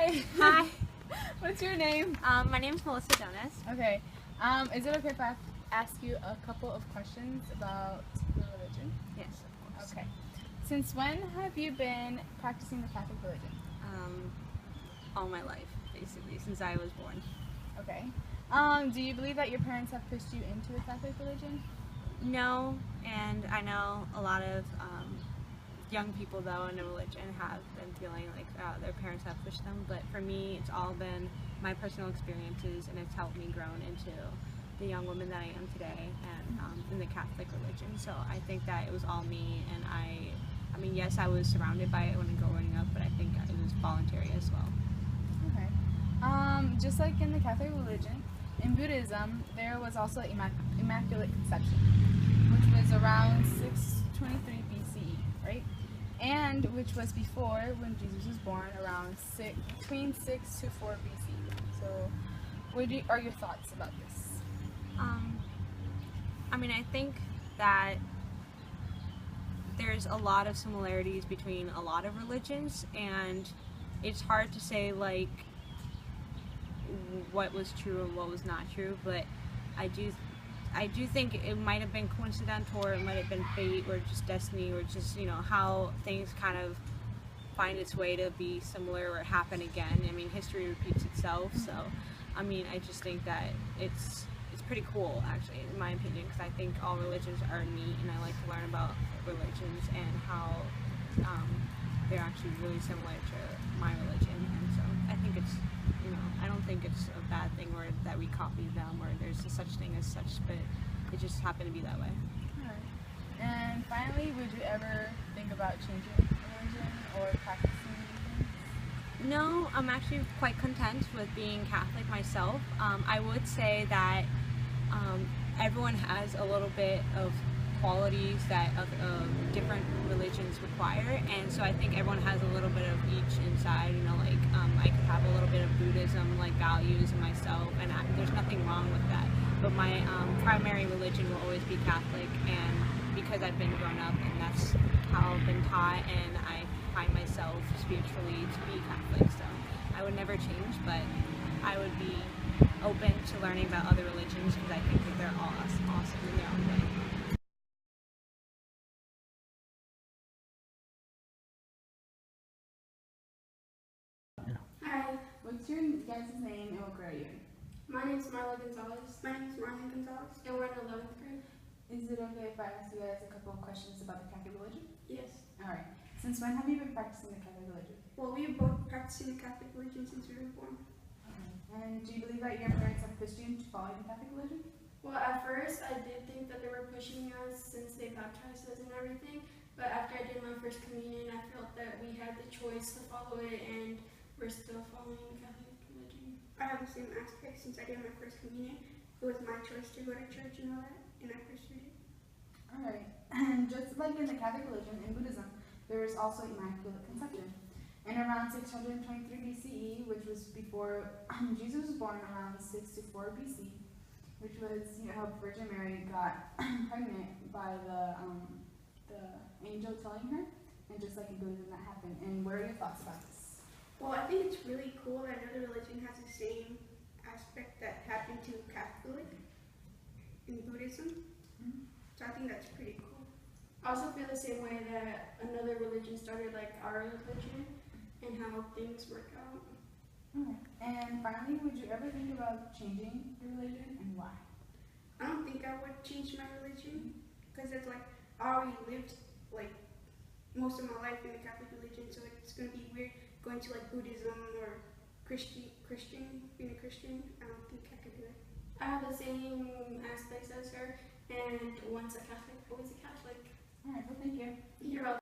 Hi. Hi. What's your name? My name's Melissa Jonas. Okay. Is it okay if I ask you a couple of questions about your religion? Yes, of course. Okay. Since when have you been practicing the Catholic religion? All my life, basically, since I was born. Okay. Do you believe that your parents have pushed you into the Catholic religion? No, and I know a lot of young people, though, in a religion have been feeling like their parents have pushed them, but for me, it's all been my personal experiences, and it's helped me grow into the young woman that I am today, and in the Catholic religion. So I think that it was all me, and I mean, yes, I was surrounded by it when growing up, but I think it was voluntary as well. Okay. Just like in the Catholic religion, in Buddhism, there was also Immaculate Conception, which was around 623 BCE, right? And which was before when Jesus was born, around between 6 to 4 BCE. So, what are your thoughts about this? I mean, I think that there's a lot of similarities between a lot of religions, and it's hard to say like what was true and what was not true, but I do think it might have been coincidental, or it might have been fate, or just destiny, or just, you know, how things kind of find its way to be similar or happen again. I mean, history repeats itself, so I mean, I just think that it's pretty cool, actually, in my opinion, because I think all religions are neat, and I like to learn about religions and how they're actually really similar to my religion, and so I think it's, you know, I don't think it's a bad thing or that we copy them or there's a such thing as such, but it just happened to be that way. Alright. And finally, would you ever think about changing religion or practicing religion? No, I'm actually quite content with being Catholic myself. I would say that everyone has a little bit of qualities that different religions require, and so I think everyone has a little bit of each inside, you know, like I could have a little bit of Buddhism like values in myself, and there's nothing wrong with that, but my primary religion will always be Catholic, and because I've been grown up and that's how I've been taught, and I find myself spiritually to be Catholic, so I would never change, but I would be open to learning about other religions because I think that they're all awesome in their own way. Hi. What's your guys' name and what grade are you in? My name is Marla Gonzalez. My name is Marlon Gonzalez, and we're in 11th grade. Is it okay if I ask you guys a couple of questions about the Catholic religion? Yes. Alright. Since when have you been practicing the Catholic religion? Well, we were both practicing the Catholic religion since we were born. Okay. And do you believe that your parents have pushed you into following the Catholic religion? Well, at first, I did think that they were pushing us since they baptized us and everything, but after I did my first communion, I felt that we had the choice to follow it, and we're still following the Catholic religion. I have the same aspect since I did my first communion. It was my choice to go to church and all that, and I pursued it. Alright. And just like in the Catholic religion, in Buddhism, there is also Immaculate Conception. And around 623 BCE, which was before Jesus was born, around 6 to 4 BC, which was, you know, how Virgin Mary got pregnant by the angel telling her, and just like in Buddhism that happened. And what are your thoughts about this? Well, I think it's really cool that another religion has the same aspect that happened to Catholic in Buddhism. So I think that's pretty cool. I also feel the same way that another religion started like our religion and how things work out. Okay. And finally, would you ever think about changing your religion, and why? I don't think I would change my religion because it's like I already lived like most of my life in the Catholic religion, so it's gonna be weird going to like Buddhism or Christian, being a Christian. I don't think I could do it. I have the same aspects as her, and once a Catholic, always a Catholic. Alright, well, thank you. You're welcome.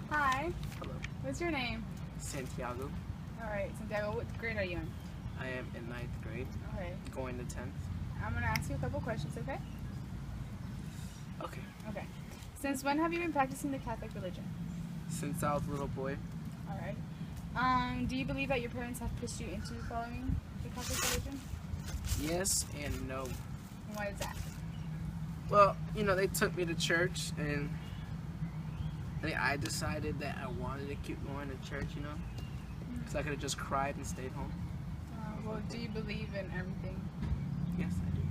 Hi. Hello. What's your name? Santiago. Alright, Santiago, what grade are you in? I am in 9th grade, Okay. going to 10th. I'm going to ask you a couple questions, okay? Okay. Okay. Since when have you been practicing the Catholic religion? Since I was a little boy, Alright. Do you believe that your parents have pushed you into following the Catholic religion? Yes and no. And why is that? Well, they took me to church, and I decided that I wanted to keep going to church, because I could have just cried and stayed home. Well, do you believe in everything? Yes, I do.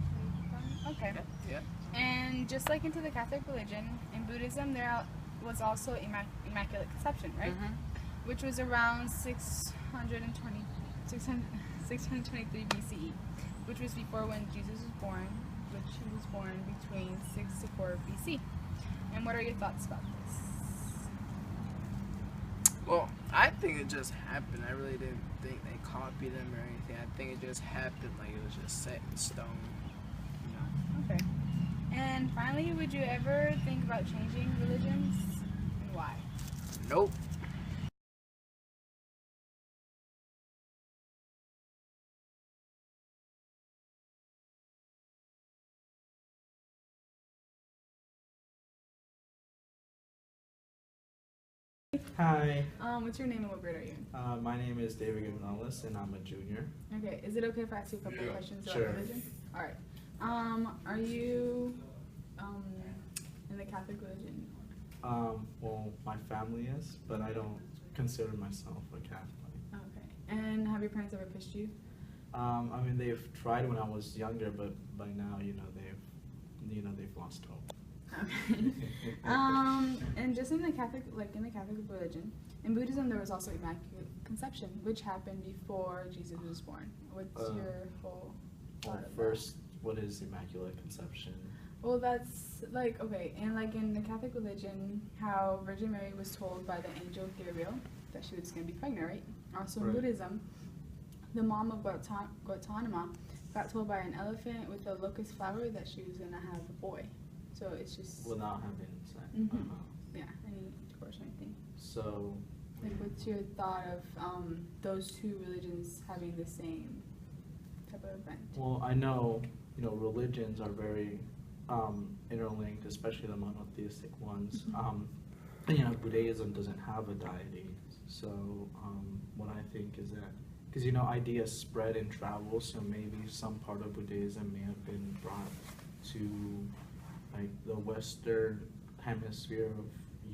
Okay. Yeah. And just like into the Catholic religion, in Buddhism there was also Immaculate Conception, right? Which was around 623 BCE, which was before when Jesus was born, which he was born between 6 to 4 BC. And what are your thoughts about this? Well, I think it just happened. I really didn't think they copied them or anything. I think it just happened, like it was just set in stone. Okay. And finally, would you ever think about changing religions, and why? Nope. Hi, What's your name and what grade are you in? my name is David Gonzalez and I'm a junior. Okay, is it okay if I ask you a couple of questions about Sure. religion? Alright. Are you in the Catholic religion? Well, my family is, but I don't consider myself a Catholic. Okay. And have your parents ever pushed you? I mean, they've tried when I was younger, but by now, they've lost hope. Okay. And just in the Catholic religion, in Buddhism there was also Immaculate Conception, which happened before Jesus was born. What's your whole thought Well, of first, what is Immaculate Conception? that? Well, that's like, okay, and like in the Catholic religion, how Virgin Mary was told by the angel Gabriel that she was going to be pregnant, right? Also in Right. Buddhism, the mom of Gautama got told by an elephant with a locust flower that she was going to have a boy. So it's just, Without having sex. Mhm. yeah, any intercourse or anything. So, Like, what's your thought of those two religions having the same type of event? well, I know, religions are very interlinked, especially the monotheistic ones. Buddhism doesn't have a deity. So what I think is that, because ideas spread and travel, so maybe some part of Buddhism may have been brought to like the Western hemisphere of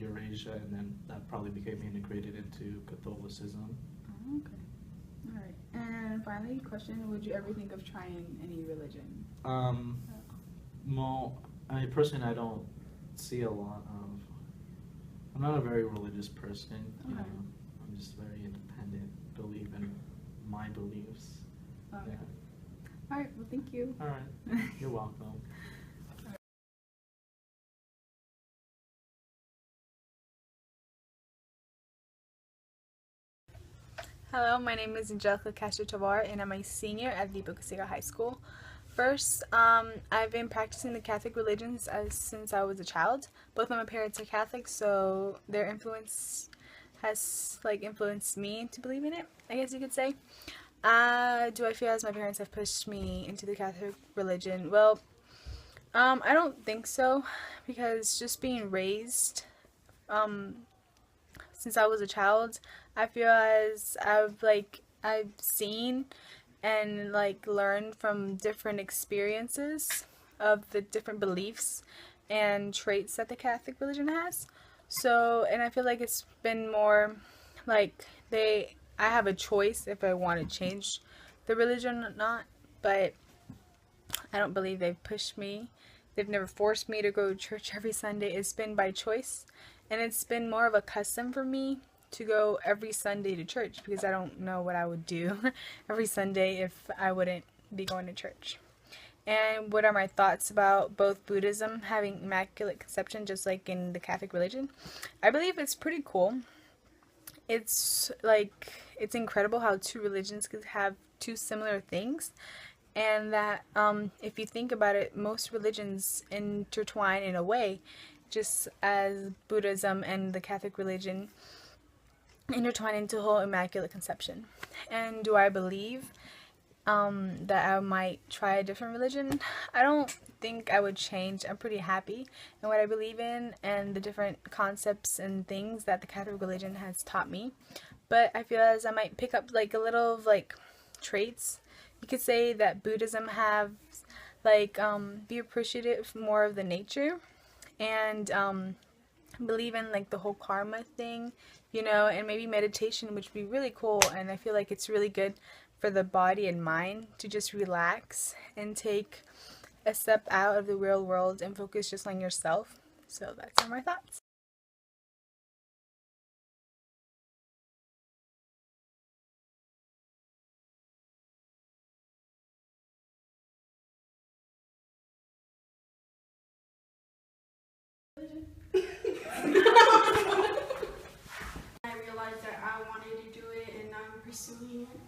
Eurasia, and then that probably became integrated into Catholicism. Oh, okay. All right. And finally, question: would you ever think of trying any religion? Well, personally, I don't see a lot of. I'm not a very religious person. Okay. I'm just very independent. Believe in my beliefs. Okay. Yeah. All right. Well, thank you. All right. You're welcome. Hello, my name is Angelica Castro-Tovar, and I'm a senior at the Bocasiga High School. First, I've been practicing the Catholic religions since I was a child. Both of my parents are Catholic, so their influence has influenced me to believe in it, I guess you could say. Do I feel as my parents have pushed me into the Catholic religion? Well, I don't think so, because just being raised, since I was a child, I feel as I've seen and learned from different experiences of the different beliefs and traits that the Catholic religion has. So, and I feel like it's been more like I have a choice if I want to change the religion or not, but I don't believe they've pushed me. They've never forced me to go to church every Sunday. It's been by choice, and it's been more of a custom for me to go every Sunday to church, because I don't know what I would do every Sunday if I wouldn't be going to church. And what are my thoughts about both Buddhism having Immaculate Conception just like in the Catholic religion? I believe it's pretty cool. It's incredible how two religions could have two similar things, and that if you think about it, most religions intertwine in a way, just as Buddhism and the Catholic religion intertwine into the whole Immaculate Conception. And do I believe that I might try a different religion? I don't think I would change. I'm pretty happy in what I believe in and the different concepts and things that the Catholic religion has taught me. But I feel as I might pick up a little of traits, you could say that Buddhism have like be appreciative more of the nature, and believe in like the whole karma thing, you know, and maybe meditation, which would be really cool. And I feel like it's really good for the body and mind to just relax and take a step out of the real world and focus just on yourself. So that's some of my thoughts. I realized that I wanted to do it and I'm pursuing it.